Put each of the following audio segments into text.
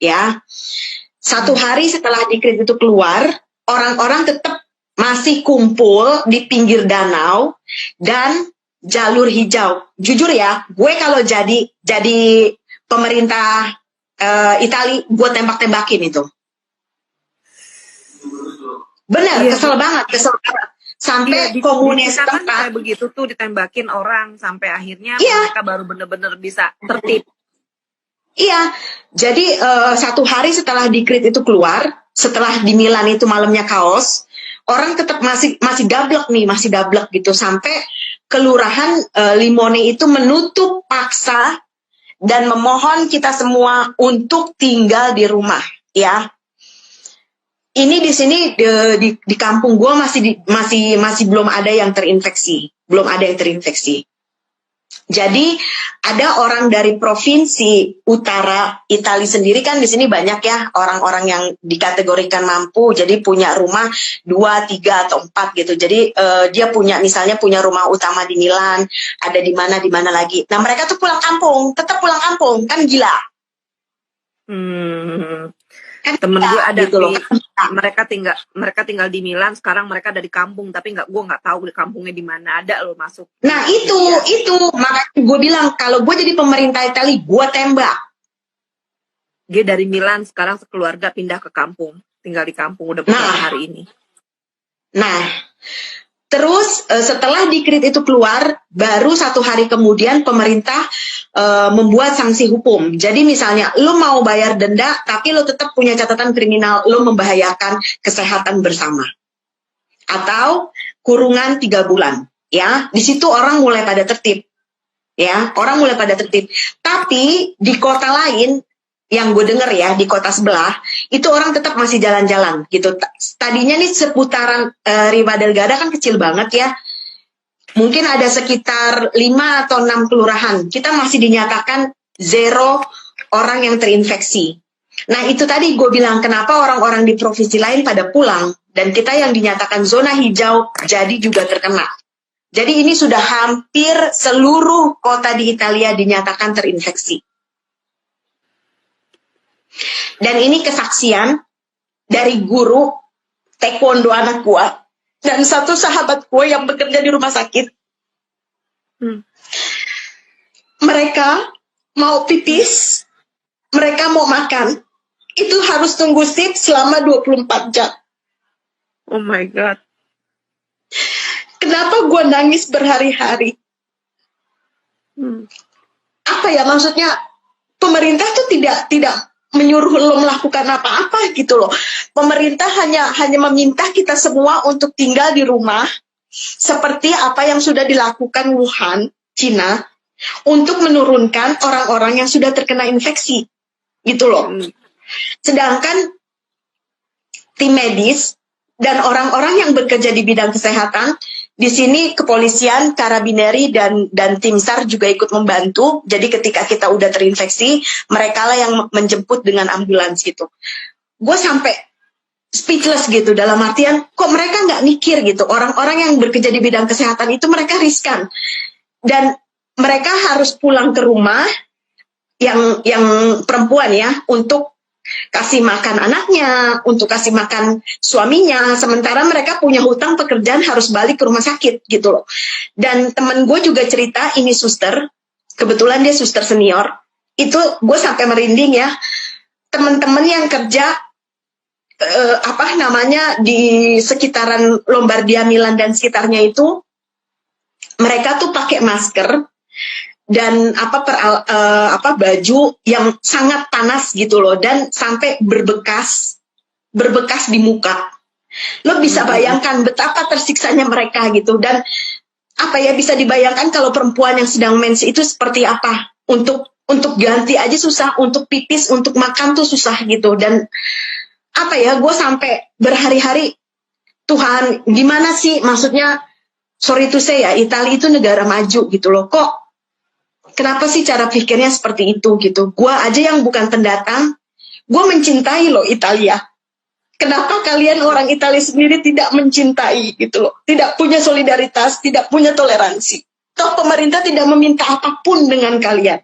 ya. Satu hari setelah dekret itu keluar, orang-orang tetap masih kumpul di pinggir danau dan jalur hijau. Jujur ya, gue kalau jadi pemerintah Itali, gue tembak-tembakin itu. Bener, kesel banget. Sampai komunis kan kayak begitu tuh ditembakin orang sampai akhirnya mereka baru bener-bener bisa tertib. Iya, jadi satu hari setelah dekret itu keluar, setelah di Milan itu malamnya kaos, orang tetap masih dablek gitu sampai kelurahan Limone itu menutup paksa dan memohon kita semua untuk tinggal di rumah, ya. Ini di sini di kampung gue masih belum ada yang terinfeksi, Jadi ada orang dari provinsi utara Italia sendiri kan di sini banyak ya orang-orang yang dikategorikan mampu, jadi punya rumah 2, 3 atau 4 gitu. Jadi dia misalnya punya rumah utama di Milan, ada di mana lagi. Nah mereka tuh tetap pulang kampung, kan gila. Kan temen gue ada gitu loh. Mereka tinggal di Milan, sekarang mereka ada di kampung, tapi gue nggak tahu di kampungnya di mana, ada loh masuk. Nah itu makanya gue bilang kalau gue jadi pemerintah Italia gue tembak. Dia dari Milan sekarang sekeluarga pindah ke kampung, tinggal di kampung udah beberapa hari ini. Nah terus setelah dekret itu keluar, baru 1 hari kemudian pemerintah membuat sanksi hukum. Jadi misalnya lo mau bayar denda, tapi lo tetap punya catatan kriminal, lo membahayakan kesehatan bersama. Atau kurungan 3 bulan. Ya, di situ orang mulai pada tertib. Tapi di kota lain, yang gue denger ya, di kota sebelah, itu orang tetap masih jalan-jalan gitu. Tadinya nih seputaran Riva del Garda kan kecil banget ya. Mungkin ada sekitar 5 atau 6 kelurahan. Kita masih dinyatakan 0 orang yang terinfeksi. Nah itu tadi gue bilang kenapa orang-orang di provinsi lain pada pulang. Dan kita yang dinyatakan zona hijau jadi juga terkena. Jadi ini sudah hampir seluruh kota di Italia dinyatakan terinfeksi. Dan ini kesaksian dari guru taekwondo anak gue dan satu sahabat gue yang bekerja di rumah sakit. Mereka mau pipis, mereka mau makan, itu harus tunggu shift selama 24 jam. Oh my God. Kenapa gue nangis berhari-hari? Apa ya maksudnya? Pemerintah tuh tidak menyuruh lo melakukan apa-apa gitu loh. Pemerintah hanya meminta kita semua untuk tinggal di rumah seperti apa yang sudah dilakukan Wuhan, Cina, untuk menurunkan orang-orang yang sudah terkena infeksi gitu loh. Sedangkan tim medis dan orang-orang yang bekerja di bidang kesehatan di sini kepolisian, karabineri dan tim SAR juga ikut membantu. Jadi ketika kita udah terinfeksi, mereka lah yang menjemput dengan ambulans gitu. Gue sampai speechless gitu dalam artian kok mereka nggak mikir gitu. Orang-orang yang bekerja di bidang kesehatan itu mereka riskan dan mereka harus pulang ke rumah yang perempuan ya untuk kasih makan anaknya, untuk kasih makan suaminya, sementara mereka punya hutang pekerjaan harus balik ke rumah sakit gitu loh. Dan temen gue juga cerita, ini suster, kebetulan dia suster senior, itu gue sampai merinding ya, temen-temen yang kerja di sekitaran Lombardia, Milan dan sekitarnya itu, mereka tuh pakai masker dan baju yang sangat panas gitu loh, dan sampai berbekas di muka. Lo bisa bayangkan betapa tersiksanya mereka gitu. Dan bisa dibayangkan kalau perempuan yang sedang mens itu seperti apa. Untuk ganti aja susah, untuk pipis, untuk makan tuh susah gitu. Dan gue sampai berhari-hari, Tuhan gimana sih, maksudnya sorry to say ya, Italia itu negara maju gitu loh, kok kenapa sih cara pikirnya seperti itu gitu. Gue aja yang bukan pendatang, gue mencintai loh Italia. Kenapa kalian orang Italia sendiri tidak mencintai gitu loh. Tidak punya solidaritas, tidak punya toleransi. Toh pemerintah tidak meminta apapun dengan kalian.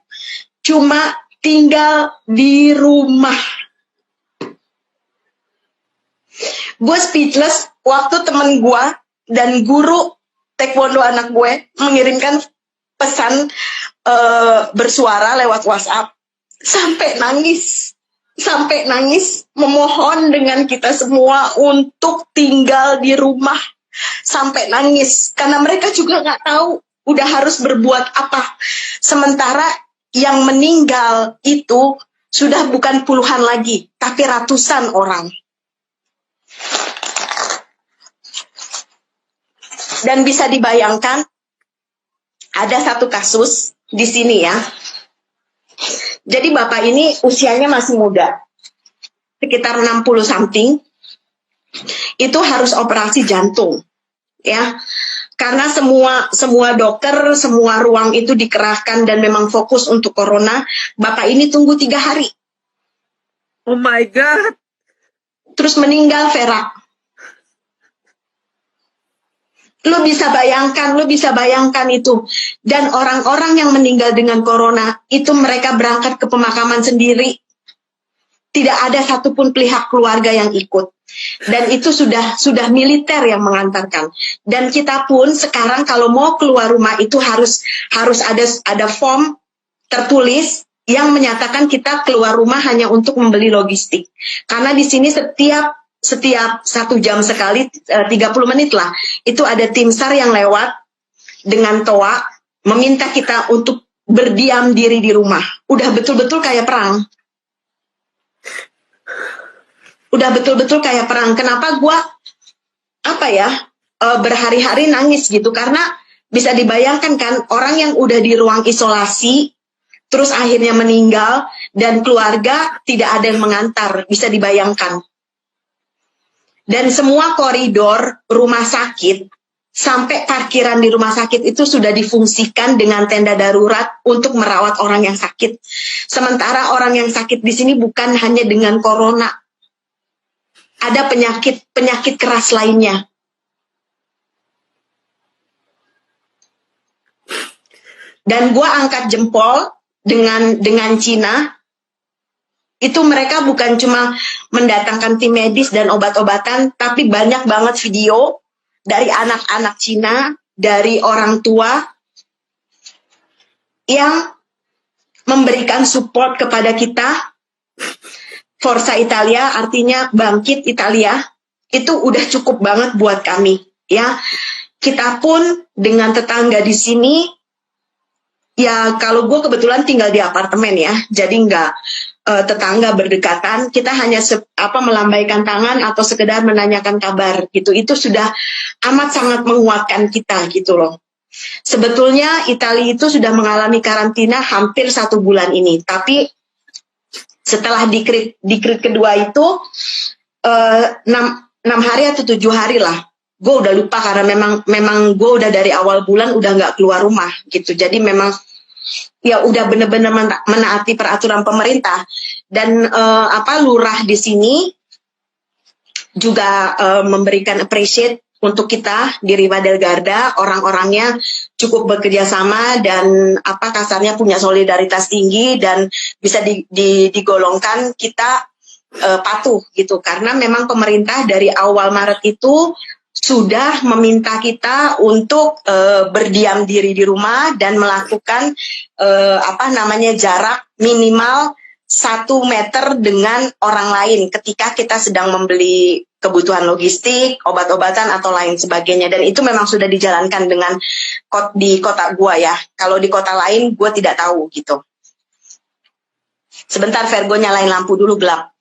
Cuma tinggal di rumah. Gue speechless waktu temen gue dan guru taekwondo anak gue mengirimkan pesan bersuara lewat WhatsApp sampai nangis memohon dengan kita semua untuk tinggal di rumah, sampai nangis karena mereka juga nggak tahu udah harus berbuat apa. Sementara yang meninggal itu sudah bukan puluhan lagi tapi ratusan orang. Dan bisa dibayangkan ada satu kasus di sini ya. Jadi bapak ini usianya masih muda, sekitar 60 something, itu harus operasi jantung, ya. Karena semua dokter, semua ruang itu dikerahkan dan memang fokus untuk corona. Bapak ini tunggu 3 hari. Oh my God. Terus meninggal, Vera. Lu bisa bayangkan itu. Dan orang-orang yang meninggal dengan corona, itu mereka berangkat ke pemakaman sendiri. Tidak ada satupun pihak keluarga yang ikut. Dan itu sudah militer yang mengantarkan. Dan kita pun sekarang kalau mau keluar rumah itu harus ada form tertulis yang menyatakan kita keluar rumah hanya untuk membeli logistik. Karena di sini setiap 1 jam sekali, 30 menit lah, itu ada tim SAR yang lewat dengan toa meminta kita untuk berdiam diri di rumah. Udah betul-betul kayak perang. Kenapa gue berhari-hari nangis gitu, karena bisa dibayangkan kan, orang yang udah di ruang isolasi terus akhirnya meninggal dan keluarga tidak ada yang mengantar, bisa dibayangkan. Dan semua koridor rumah sakit sampai parkiran di rumah sakit itu sudah difungsikan dengan tenda darurat untuk merawat orang yang sakit. Sementara orang yang sakit di sini bukan hanya dengan corona, ada penyakit keras lainnya. Dan gue angkat jempol dengan Cina. Itu mereka bukan cuma mendatangkan tim medis dan obat-obatan, tapi banyak banget video dari anak-anak Cina, dari orang tua yang memberikan support kepada kita. Forza Italia, artinya bangkit Italia, itu udah cukup banget buat kami. Ya, kita pun dengan tetangga di sini, ya kalau gue kebetulan tinggal di apartemen ya, jadi nggak tetangga berdekatan, kita hanya melambaikan tangan atau sekedar menanyakan kabar gitu. Itu sudah amat sangat menguatkan kita gitu loh. Sebetulnya Italia itu sudah mengalami karantina hampir 1 bulan ini, tapi setelah dikrit kedua itu 6 hari atau 7 hari lah. Gue udah lupa karena memang gue udah dari awal bulan udah nggak keluar rumah gitu. Jadi memang ya udah bener-bener menaati peraturan pemerintah. Dan lurah di sini juga memberikan appreciate untuk kita di Riva del Garda, orang-orangnya cukup bekerja sama dan kasarnya punya solidaritas tinggi dan bisa digolongkan kita patuh gitu, karena memang pemerintah dari awal Maret itu sudah meminta kita untuk berdiam diri di rumah dan melakukan jarak minimal 1 meter dengan orang lain ketika kita sedang membeli kebutuhan logistik, obat-obatan atau lain sebagainya. Dan itu memang sudah dijalankan dengan di kota gua ya. Kalau di kota lain gua tidak tahu gitu. Sebentar Virgo, nyalain lampu dulu, gelap.